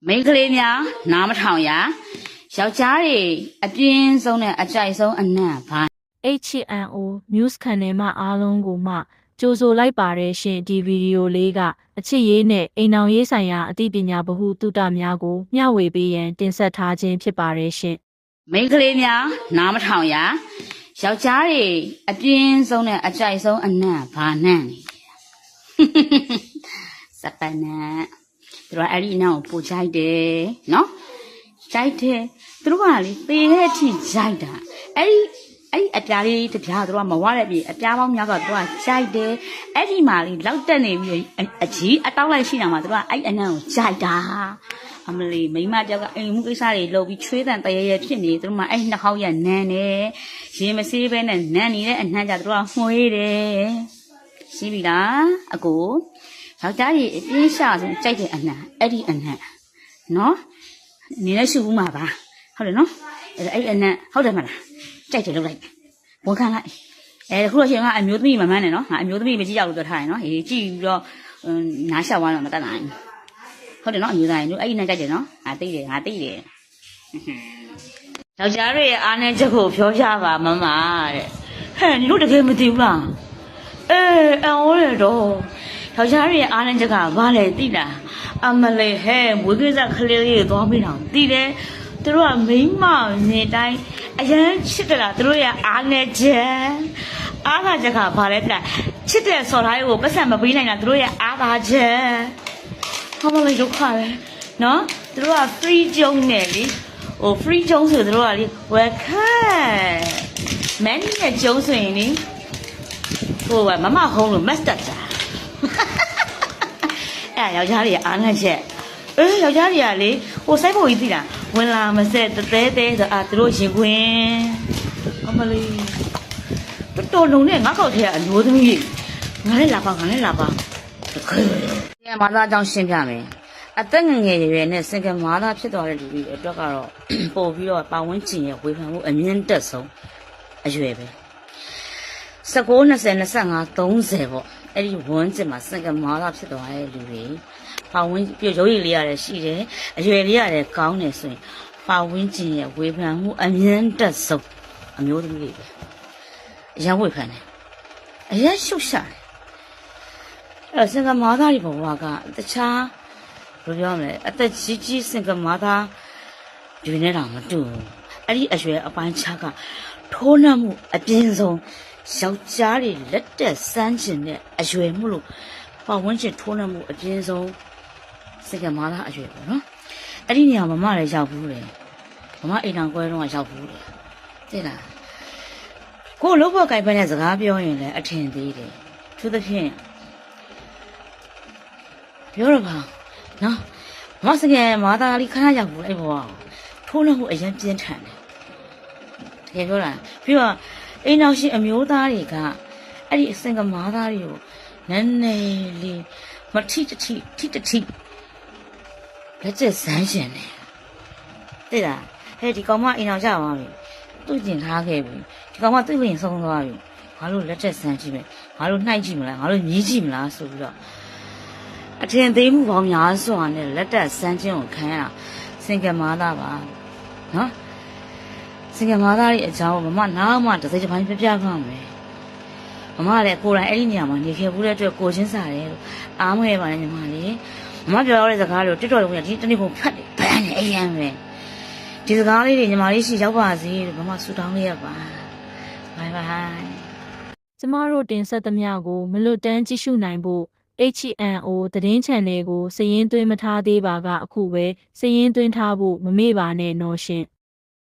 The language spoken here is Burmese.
မိန်းကလေးများနားမထောင်ရယောက်ျားတွေအပြင်းဆုံးနဲ့အကြိုက်ဆုံးအနံ့ဘာ HNO News Channel မှာအားလုံးကိုမှကြိုဆိုလိုက်ပါတယ်ရှင်ဒီဗီဒီယိုလေးကအချစ်ရေးနဲ့အိမ်အောင်ရေးဆိုင်ရာအသိပညာဗဟုသုတများကိုမျှဝေပေးရန်တင်ဆက်ထားခြင်းဖြစ်ပါတယ်ရှင် မိန်းကလေးများနားမထောင်ရယောက်ျားတွေအပြင်းဆုံးနဲ့အကြိုက်ဆုံးအနံ့ဘာနံ့နေစပနံသူတို့အဲ့ဒီအနံ့ကိုပို့ကြိုက်တယ်နော်ကြိုက်တယ်သူတို့ကလေသေတဲ့အထိကြိုက်တာအဲ့အပြားလေးတပြားသူတို့ကမဝရတဲ့ပြီအပြားပေါင်းများတော့သူကကြိုက်တယ်အဲ့ဒီမှာလေလောက်တက်နေပြီးအကြီးအတောက်လိုက်ရှိတာမှာသူကအဲ့အနံ့ကိုကြိုက်တာအမလီမိမတယောက်ကအိမ်မှုကိစ္စတွေလုပ်ပြီးချွေးတန်တရရဖြစ်နေသူတို့မှအဲ့နှစ်ခေါက်ရနန်းတယ်ရေမစေးပဲနဲ့နန်းနေတဲ့အနှမ်းကြသူတို့ကမှွေးတယ်ရှိပြီလားအကိုယောက်ျားကြီးအပြင်းရှာဆုံးကြိုက်တဲ့အနှမ်းအဲ့ဒီအနှမ်းနော်နေလည်းရှုဘူးမှာပါဟုတ်တယ်နော်အဲ့အနှမ်းဟုတ်တယ်မလားကြိုက်တယ်လုပ်လိုက်ဝန်ခံလိုက်ခုတော့ရှင်ကအမျိုးသမီးမမှန်းနဲ့နော်ငါအမျိုးသမီးမကြည့်ရလို့ပြောထားတယ်နော်ဟေးကြည့်ပြီးတော့နားလျှောက်သွားတော့မတတ်နိုင်ဟုတ်တယ်နော်အမျိုးသားတို့အဲ့ဒီနဲ့ကြိုက်တယ်နော်ငါသိတယ်ယောက်ျားတွေရဲ့အားနဲ့ချက်ကိုပြောပြပါမမတဲ့ဟဲ့ညီတို့တကယ်မသိဘူးလားအံ့ဩရတော့ယောက်ျားတွေရဲ့အားနဲ့ချက်ကဘာလဲသိလားအမလေးဟဲ့မွေးကစားကလေးလေးသွားပြီးတော့သိတယ်သူတို့ကမိန်းမနေတိုင်းအရန်ချစ်တယ်လားသူတို့ရဲ့အားနဲ့ချက်အားသာချက်ကဘာလဲပြချစ်တဲ့စော်သားကိုပတ်စံမပေးနိုင်တာသူတို့ရဲ့အားသာချက်ဟာမလေးဒုက္ခပဲနော်သူတို့က free ကျုံနေလေfree ကျုံဆိုသူတို့ကလေ welcome မန်နဲ့ကျုံဆိုရင်လေမမဟုံးလို့ master တာအဲ့ယောက်ျားတွေအားနဲ့ချက်ယောက်ျားတွေကလေစိုက်ဖို့ကြီးသိလားဝင်လာမဆက်တဲဆိုသူတို့ရင်ခွင်အမလေးတော်လုံးနဲ့ငါ့ကောက်ထဲကအမျိုးသမီးငါလည်းလာပါတကယ်မာသားအကြောင်းရှင်းပြမယ်အသက်ငယ်ရွယ်နဲ့စင်ကမာသားဖြစ်သွားတဲ့လူတွေအတွက်ကတော့ပို့ပြီးတော့ပတ်ဝန်းကျင်ရဲ့ဝေဖန်မှုအမြင့်တက်ဆုံးအရွယ်ပဲ19 20 25 30ပေါ့အဲ့ဒီဝန်းကျင်မှာစင်ကမာသားဖြစ်သွားတဲ့လူတွေပတ်ဝန်းကျင်ရုပ်ရည်လေးရတယ်ရှိတယ်အရွယ်လေးရတယ်ကောင်းတယ်ဆိုရင်ပတ်ဝန်းကျင်ရဲ့ဝေဖန်မှုအမြင့်တက်ဆုံးအမျိုးသမီးတွေပဲအရန်ဝေဖန်တယ်အရန်ရှုပ်ရှာတယ်အဲ့စင်ကမာသားတွေဘဝကတခြားဘယ်လိုပြောမလဲအသက်ကြီးစင်ကမာသားတွေနဲ့တော့မတူဘူးအဲ့ဒီအရွယ်အပိုင်းခြားကထိုးနှံမှုအပြင်းဆုံးယောက်ျားတွေလက်တက်စမ်းကျင်တဲ့အရွယ်မှုလို့ပတ်ဝန်းကျင်ထိုးနှံမှုအပြင်းဆုံးစင်ကမာသားအရွယ်ပေါ့နော်အဲ့ဒီနေရာမမလည်းရောက်ဘူးလေမမအိမ်တော်ကွဲတော့ရောက်ဘူးလေသိလားကိုလို့ဘောက်ကိုင်ဖက်နဲ့စကားပြောရင်လည်းအထင်သေးတယ်သူသဖြင့်ပြောတော့ပါနော်မစကဲမာသားလေးခဏရောက်ဘူးအဲ့ဘောထိုးနှံမှုအရင်ပြင်းထန်တယ်တကယ်ပြောတာပြီးတော့အိမ်တော်ရှိအမျိုးသားတွေကအဲ့ဒီအစင်ကမာသားတွေကိုနည်းနည်းလေးမထိတထိလက်ကျဆန်းရှင်တယ်သိလားဟဲ့ဒီကောင်မအိမ်တော်ကြပါပြီသူ့ကျင်ထားခဲ့ပြီဒီကောင်မသူ့လင်ဆုံးသွားပြီငါတို့လက်ကျဆန်းကြည့်မယ်ငါတို့နှိုက်ကြည့်မလားငါတို့မြည်ကြည့်မလားဆိုပြီးတော့အထင်သေးမှုပေါင်းများစွာနဲ့လက်တက်ဆန်းခြင်းကိုခံရတာစင်ကမာသားပါနော်စင်ကမာသားရဲ့အကြောင်းမမနားမှတစ်စိတ်တစ်ပိုင်းပြပြပါမယ်မမလည်းကိုယ်တိုင်အဲ့ဒီနေရာမှာနေခဲ့ဘူးတဲ့အတွက်ကိုချင်းစားတယ်လို့အားမရပါနဲ့ညီမလေးမမပြောရတဲ့စကားလို့တစ်တော်လုံးကဒီတနေ့ကုန်ဖတ်တယ်ဗန်းနေအရင်ပဲဒီစကားလေးတွေညီမလေးရှိရောက်ပါစေလို့မမဆူတောင်းလေးရပါဘိုင်ဘိုင်ကျမတို့တင်ဆက်သမျှကိုမလွတ်တမ်းကြည့်ရှုနိုင်ဖို့HNO သတင်း channel ကိုစည်ရင်းသွင်းမထားသေးပါကအခုပဲစည်ရင်းသွင်းထားဖို့မမေ့ပါနဲ့နော်ရှင်